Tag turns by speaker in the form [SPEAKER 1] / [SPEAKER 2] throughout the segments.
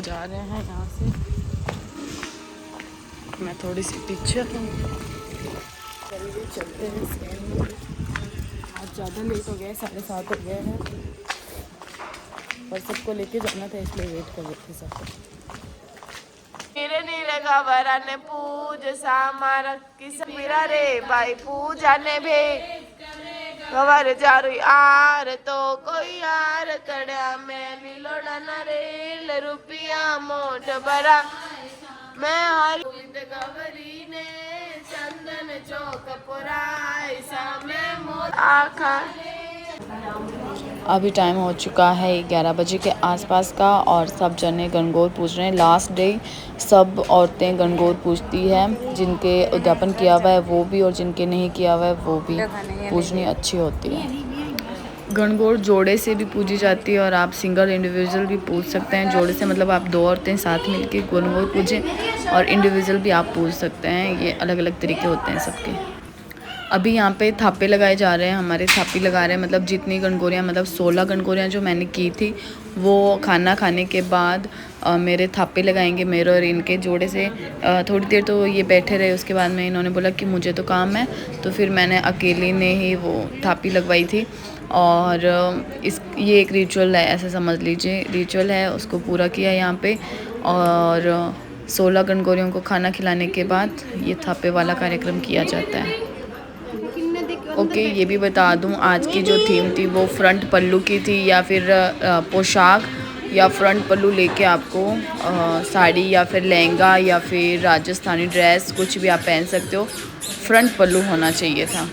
[SPEAKER 1] जा रहे हैं यहाँ से। मैं थोड़ी सी पीछे हूँ, चलिए चलते हैं। आज ज़्यादा लेट हो गया, 7:30 हो गए हैं, और सबको लेके जाना था इसलिए वेट कर रहे थे सब। नीरे नीरे गवराने पूज सामार किसमिरा रे भाई पूजा ने भे गवर जारू यार तो कोई यार कड़ा में नीलोड़ा न रेल रुपया मोट बड़ा मैं हर गवरी ने चंदन चौक पुराई सामे मोट आखा। अभी टाइम हो चुका है 11 बजे के आसपास का, और सब जने गणगौर पूज रहे हैं। लास्ट डे सब औरतें गणगौर पूजती है, जिनके उद्यापन किया हुआ है वो भी, और जिनके नहीं किया हुआ है वो भी पूजनी अच्छी होती है। गणगौर जोड़े से भी पूजी जाती है, और आप सिंगल इंडिविजुअल भी पूज सकते हैं। जोड़े से मतलब आप 2 औरतें साथ मिलकर गणगौर पूजें, और इंडिविजुअल भी आप पूज सकते हैं। ये अलग अलग तरीके होते हैं सबके। अभी यहाँ पे थापे लगाए जा रहे हैं, हमारे थापी लगा रहे हैं। मतलब जितनी गणगौरियाँ, मतलब 16 गणगौरियाँ जो मैंने की थी, वो खाना खाने के बाद मेरे थापे लगाएंगे, मेरे और इनके जोड़े से। थोड़ी देर तो ये बैठे रहे, उसके बाद में इन्होंने बोला कि मुझे तो काम है, तो फिर मैंने अकेली ने ही वो थापी लगवाई थी। और ये एक रिचुअल है, ऐसे समझ लीजिए, रिचुअल है, उसको पूरा किया यहाँ पे। और 16 गणगौरियों को खाना खिलाने के बाद ये थापे वाला कार्यक्रम किया जाता है। ओके, ये भी बता दूं, आज की जो थीम थी वो फ्रंट पल्लू की थी, या फिर पोशाक, या फ्रंट पल्लू लेके आपको साड़ी या फिर लहंगा या फिर राजस्थानी ड्रेस कुछ भी आप पहन सकते हो, फ्रंट पल्लू होना चाहिए था।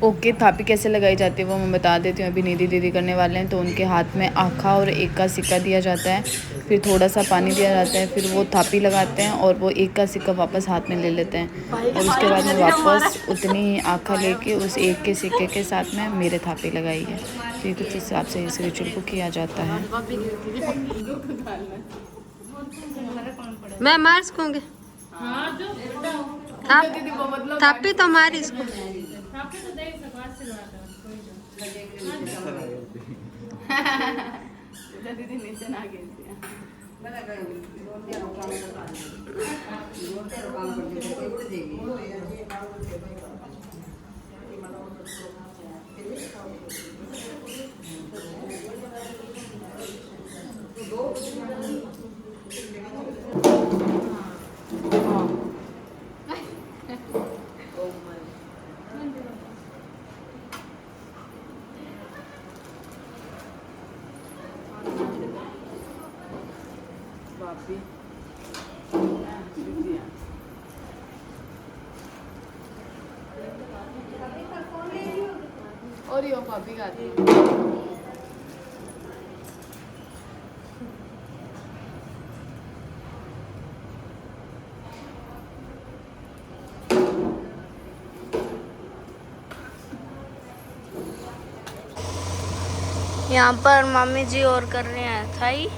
[SPEAKER 1] ओके, थापी कैसे लगाई जाती है वो मैं बता देती हूँ। अभी निधि दीदी करने वाले हैं, तो उनके हाथ में आखा और एक का सिक्का दिया जाता है, फिर थोड़ा सा पानी दिया जाता है, फिर वो थापी लगाते हैं और वो एक का सिक्का वापस हाथ में ले लेते हैं, और उसके बाद में वापस उतनी ही आखा लेके उस एक के सिक्के के साथ में मेरे थापी लगाई है। तो ये कुछ हिसाब से इस रिचुअल को किया जाता है।
[SPEAKER 2] मैं मार सकूँगी थापी तो मारी इसको।
[SPEAKER 1] दीदी नीचे ना गिर और ये भाभी गाती
[SPEAKER 2] यहाँ पर मम्मी जी और कर रहे हैं थाई।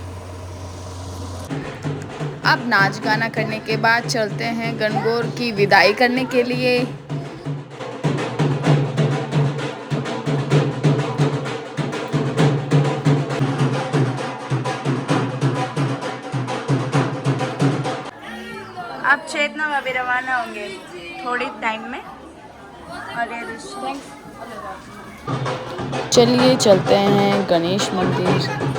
[SPEAKER 1] अब नाच गाना करने के बाद चलते हैं गणगौर की विदाई करने के लिए।
[SPEAKER 2] अब चेतना भाभी रवाना होंगे थोड़ी टाइम में।
[SPEAKER 1] चलिए चलते हैं गणेश मंदिर।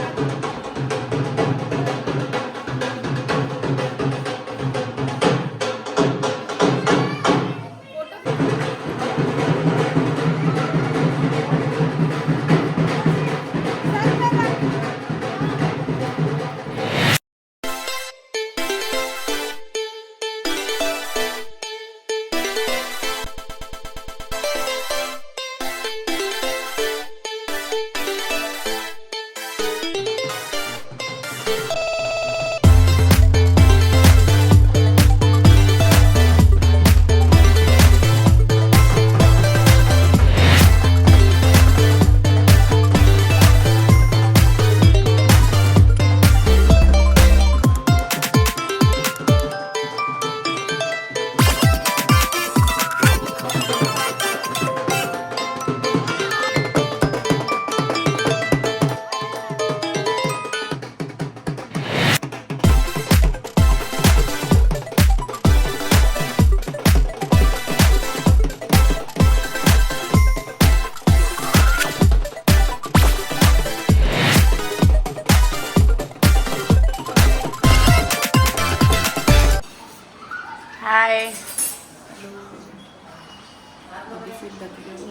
[SPEAKER 2] हाय।
[SPEAKER 1] अभी फिर लग रहे हो।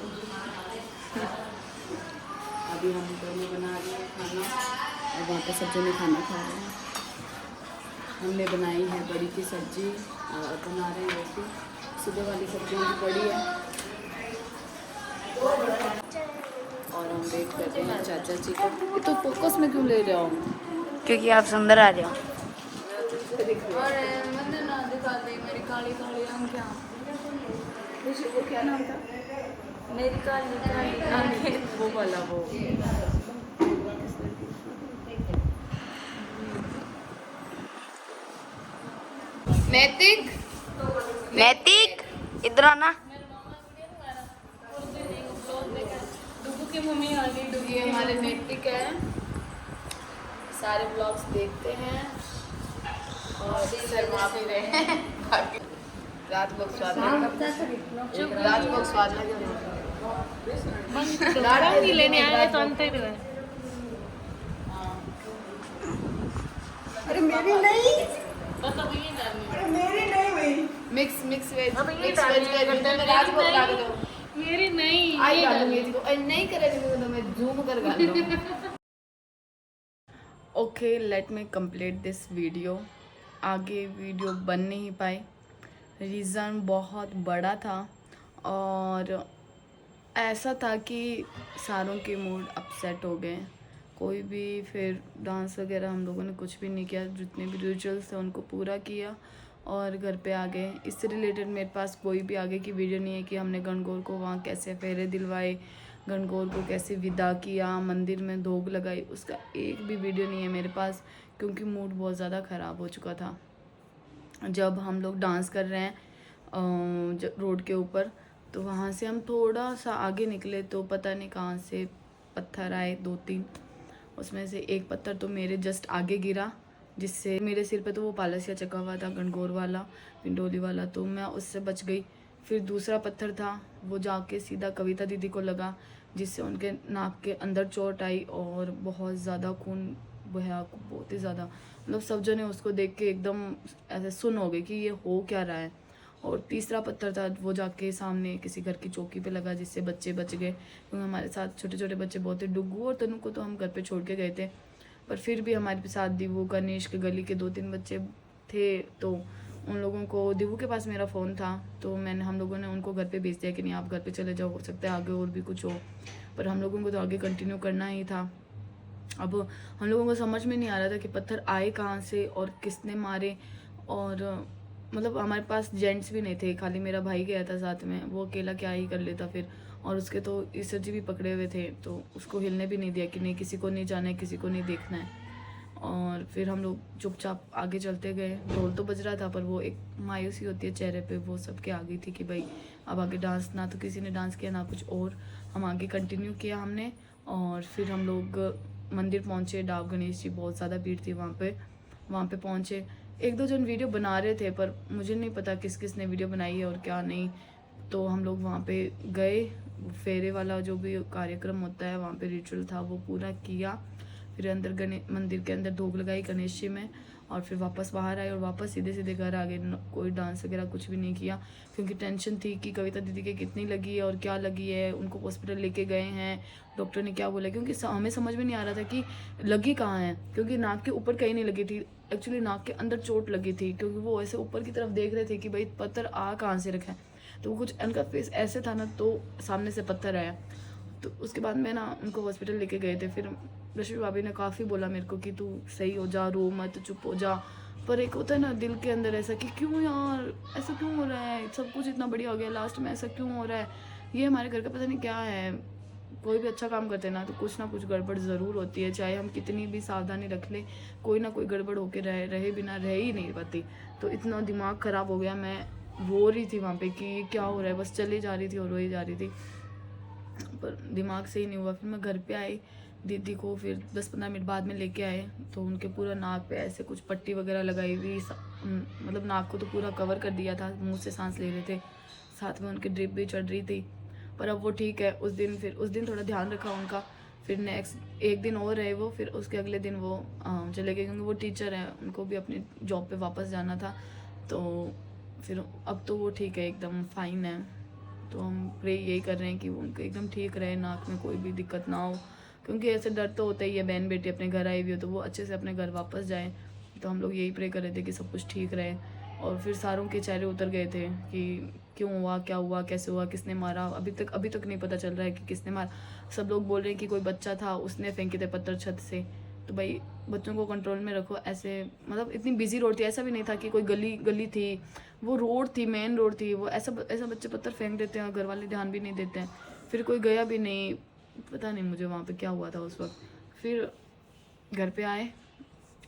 [SPEAKER 1] अभी हम दोनों बना रहे हैं खाना और वहाँ पे सब जने खाना खा रहे हैं। हमने बनाई है बड़ी की सब्जी और बना रहे हैं रोटी। सुबह वाली सब्जी भी बड़ी है और हम वेट करते हैं चाचा जी का। ये तो फोकस में क्यों ले रहे हो?
[SPEAKER 2] क्योंकि आप सुंदर आ रहे हो।
[SPEAKER 1] अरे मैंने ना दिखा दी मेरी काली काली आंखें। वो क्या नाम था?
[SPEAKER 2] मेरी काली काली आंखें।
[SPEAKER 1] वो वाला वो नैतिक
[SPEAKER 2] नैतिक इधर आना।
[SPEAKER 1] डुगू की मम्मी आ गई। डुगी हमारे नैतिक है, सारे ब्लॉग्स देखते हैं और शर्मा भी रहे हैं। रात को स्वाद रात को स्वाद लगे
[SPEAKER 3] नहीं लेने आए तो अंतर ही है।
[SPEAKER 2] अरे मेरी नहीं,
[SPEAKER 3] बस अब ये डालनी है।
[SPEAKER 2] अरे मेरी नहीं हुई।
[SPEAKER 1] मिक्स वेज
[SPEAKER 3] अब ये
[SPEAKER 1] मिक्स
[SPEAKER 3] डालनी
[SPEAKER 1] वेज
[SPEAKER 3] है,
[SPEAKER 1] कर देते हैं। रात को डाल दो।
[SPEAKER 3] मेरी नहीं
[SPEAKER 1] आई
[SPEAKER 3] ये
[SPEAKER 1] डालूंगी
[SPEAKER 3] डालनी
[SPEAKER 1] इसको। नहीं करेगी तो मैं जूम कर डाल दूंगी। Okay, let me complete this video. आगे वीडियो बन नहीं पाई, रीज़न बहुत बड़ा था और ऐसा था कि सारों के मूड अपसेट हो गए। कोई भी फिर डांस वगैरह हम लोगों ने कुछ भी नहीं किया। जितने भी रिचुअल्स थे उनको पूरा किया और घर पे आ गए। इससे रिलेटेड मेरे पास कोई भी आगे की वीडियो नहीं है कि हमने गणगौर को वहाँ कैसे फेरे दिलवाए, गणगौर को कैसे विदा किया, मंदिर में धोख लगाई, उसका एक भी वीडियो नहीं है मेरे पास क्योंकि मूड बहुत ज़्यादा ख़राब हो चुका था। जब हम लोग डांस कर रहे हैं रोड के ऊपर, तो वहाँ से हम थोड़ा सा आगे निकले तो पता नहीं कहाँ से पत्थर आए 2-3। उसमें से एक पत्थर तो मेरे जस्ट आगे गिरा, जिससे मेरे सिर पे तो वो पालसिया चका हुआ था गणगौर वाला, पिंडोली वाला, तो मैं उससे बच गई। फिर दूसरा पत्थर था वो जाके सीधा कविता दीदी को लगा, जिससे उनके नाक के अंदर चोट आई और बहुत ज़्यादा खून बहा, बहुत ही ज़्यादा। मतलब सब जने उसको देख के एकदम ऐसे सुन हो गए कि ये हो क्या रहा है। और तीसरा पत्थर था वो जाके सामने किसी घर की चौकी पे लगा, जिससे बच्चे बच गए क्योंकि हमारे साथ छोटे छोटे बच्चे बहुत थे। डुग्गू और तनु को तो हम घर पे छोड़ के गए थे, पर फिर भी हमारे साथ दिवू, गणेश के गली के 2-3 बच्चे थे, तो उन लोगों को, दिवू के पास मेरा फ़ोन था तो हम लोगों ने उनको घर पे भेज दिया कि नहीं आप घर पे चले जाओ, हो सकता है आगे और भी कुछ हो। पर हम लोगों को तो आगे कंटिन्यू करना ही था। अब हम लोगों को समझ में नहीं आ रहा था कि पत्थर आए कहाँ से और किसने मारे। और मतलब हमारे पास जेंट्स भी नहीं थे, खाली मेरा भाई गया था साथ में, वो अकेला क्या ही कर लेता फिर। और उसके तो ईसर जी भी पकड़े हुए थे, तो उसको हिलने भी नहीं दिया कि नहीं किसी को नहीं जाना है, किसी को नहीं देखना है। और फिर हम लोग चुपचाप आगे चलते गए। ढोल तो बज रहा था पर वो एक मायूसी होती है चेहरे पे, वो सबके आ गई थी कि भाई अब आगे डांस, ना तो किसी ने डांस किया ना कुछ और। हम आगे कंटिन्यू किया हमने और फिर हम लोग मंदिर पहुँचे। डाक गणेश जी, बहुत ज़्यादा भीड़ थी वहाँ पे पहुँचे। 1-2 जन वीडियो बना रहे थे पर मुझे नहीं पता किस किस ने वीडियो बनाई है और क्या नहीं। तो हम लोग वहाँ पे गए, फेरे वाला जो भी कार्यक्रम होता है वहाँ पे रिचुअल था वो पूरा किया। फिर अंदर मंदिर के अंदर धूप लगाई गणेश जी में और फिर वापस बाहर आए और वापस सीधे घर आ गए। कोई डांस वगैरह कुछ भी नहीं किया क्योंकि टेंशन थी कि कविता दीदी के कितनी लगी है और क्या लगी है। उनको हॉस्पिटल लेके गए हैं, डॉक्टर ने क्या बोला, क्योंकि हमें समझ में नहीं आ रहा था कि लगी कहाँ है, क्योंकि नाक के ऊपर कहीं नहीं लगी थी। एक्चुअली नाक के अंदर चोट लगी थी क्योंकि वो ऐसे ऊपर की तरफ देख रहे थे कि भाई पत्थर आ कहाँ से रखा है। तो वो कुछ उनका फेस ऐसे था ना, तो सामने से पत्थर आया। तो उसके बाद मैं ना उनको हॉस्पिटल लेके गए थे। फिर रश्मि भाभी ने काफ़ी बोला मेरे को कि तू सही हो जा, रो मत, चुप हो जा। पर एक होता है ना दिल के अंदर ऐसा कि क्यों यार ऐसा क्यों हो रहा है, सब कुछ इतना बढ़िया हो गया, लास्ट में ऐसा क्यों हो रहा है। ये हमारे घर का पता नहीं क्या है। कोई भी अच्छा काम करते ना तो कुछ ना कुछ गड़बड़ ज़रूर होती है, चाहे हम कितनी भी सावधानी रख ले, कोई ना कोई गड़बड़ होके रहे बिना रह ही नहीं पाती। तो इतना दिमाग ख़राब हो गया, मैं रो रही थी वहाँ पे कि क्या हो रहा है, बस चली जा रही थी और रोई जा रही थी, पर दिमाग सही नहीं हुआ। फिर मैं घर पे आई, दीदी को फिर 10-15 मिनट बाद में लेके आए तो उनके पूरा नाक पे ऐसे कुछ पट्टी वगैरह लगाई हुई, मतलब नाक को तो पूरा कवर कर दिया था, मुंह से सांस ले रहे थे, साथ में उनकी ड्रिप भी चढ़ रही थी। पर अब वो ठीक है। उस दिन थोड़ा ध्यान रखा उनका। फिर नेक्स्ट एक दिन और रहे वो, फिर उसके अगले दिन वो चले गए क्योंकि वो टीचर हैं, उनको भी अपनी जॉब पे वापस जाना था। तो फिर अब तो वो ठीक है, एकदम फाइन है। तो हम प्रे यही कर रहे हैं कि वो उनको एकदम ठीक रहे, नाक में कोई भी दिक्कत ना हो, क्योंकि ऐसे डर तो होता ही है, बहन बेटी अपने घर आई हुई हो तो वो अच्छे से अपने घर वापस जाए। तो हम लोग यही प्रे कर रहे थे कि सब कुछ ठीक रहे। और फिर सारों के चेहरे उतर गए थे कि क्यों हुआ, क्या हुआ, कैसे हुआ, किसने मारा। अभी तक नहीं पता चल रहा है कि किसने मारा। सब लोग बोल रहे हैं कि कोई बच्चा था, उसने फेंके थे पत्थर छत से। तो भाई बच्चों को कंट्रोल में रखो। ऐसे मतलब इतनी बिजी रोड थी, ऐसा भी नहीं था कि कोई गली थी, वो रोड थी, मेन रोड थी। वो ऐसा बच्चे पत्थर फेंक देते हैं और घर वाले ध्यान भी नहीं देते हैं। फिर कोई गया भी नहीं, पता नहीं मुझे वहाँ पे क्या हुआ था उस वक्त। फिर घर पे आए,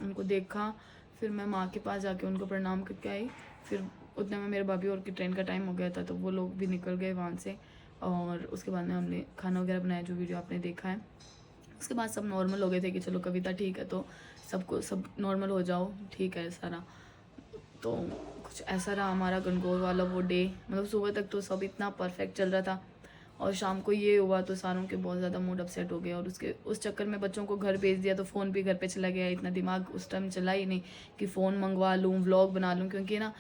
[SPEAKER 1] उनको देखा, फिर मैं माँ के पास जाके उनको प्रणाम करके आई। फिर उतने में मेरे भाभी और की ट्रेन का टाइम हो गया था, तो वो लोग भी निकल गए वहाँ से। और उसके बाद में हमने खाना वगैरह बनाया, जो वीडियो आपने देखा है। उसके बाद सब नॉर्मल हो गए थे कि चलो कविता ठीक है तो सब नॉर्मल हो जाओ, ठीक है सारा। तो कुछ ऐसा रहा हमारा गणगौर वाला वो डे। मतलब सुबह तक तो सब इतना परफेक्ट चल रहा था, और शाम को ये हुआ तो सारों के बहुत ज़्यादा मूड अपसेट हो गया। और उस चक्कर में बच्चों को घर भेज दिया, तो फ़ोन भी घर पे चला गया। इतना दिमाग उस टाइम चला ही नहीं कि फ़ोन मंगवा लूँ, व्लॉग बना लूँ, क्योंकि ना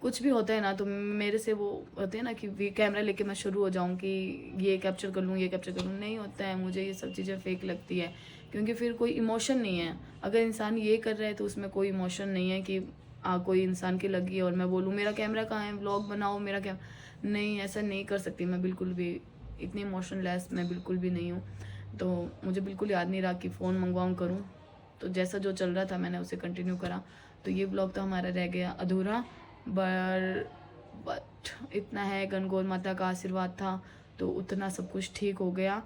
[SPEAKER 1] कुछ भी होता है ना तो मेरे से वो होते हैं ना कि कैमरा लेके मैं शुरू हो जाऊँ कि ये कैप्चर कर लूँ, ये कैप्चर कर लूँ। नहीं होता है, मुझे ये सब चीज़ें फेक लगती है, क्योंकि फिर कोई इमोशन नहीं है। अगर इंसान ये कर रहा है तो उसमें कोई इमोशन नहीं है कि कोई इंसान की लगी है और मैं बोलूँ मेरा कैमरा कहाँ है, व्लॉग बनाओ मेरा कैमरा। नहीं, ऐसा नहीं कर सकती मैं बिल्कुल भी, इतनी इमोशनलेस मैं बिल्कुल भी नहीं हूँ। तो मुझे बिल्कुल याद नहीं रहा कि फ़ोन मंगवाऊँ करूँ। तो जैसा जो चल रहा था मैंने उसे कंटिन्यू करा। तो ये ब्लॉग तो हमारा रह गया अधूरा, बट इतना है, गणगौर माता का आशीर्वाद था तो उतना सब कुछ ठीक हो गया।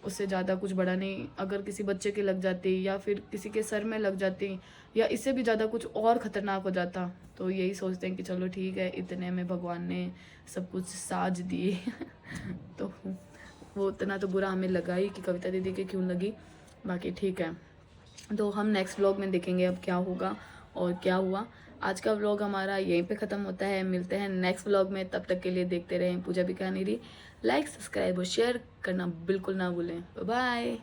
[SPEAKER 1] उससे ज़्यादा कुछ बड़ा नहीं। अगर किसी बच्चे के लग जाती या फिर किसी के सर में लग जाती या इससे भी ज़्यादा कुछ और ख़तरनाक हो जाता, तो यही सोचते हैं कि चलो ठीक है, इतने में भगवान ने सब कुछ साज दिए। तो वो उतना तो बुरा हमें लगा ही कि कविता दीदी के क्यों लगी, बाकी ठीक है। तो हम नेक्स्ट व्लॉग में देखेंगे अब क्या होगा और क्या हुआ। आज का व्लॉग हमारा यहीं पे ख़त्म होता है। मिलते हैं नेक्स्ट व्लॉग में, तब तक के लिए देखते रहें पूजा भी कहानी रही। लाइक, सब्सक्राइब और शेयर करना बिल्कुल ना भूलें। Bye bye.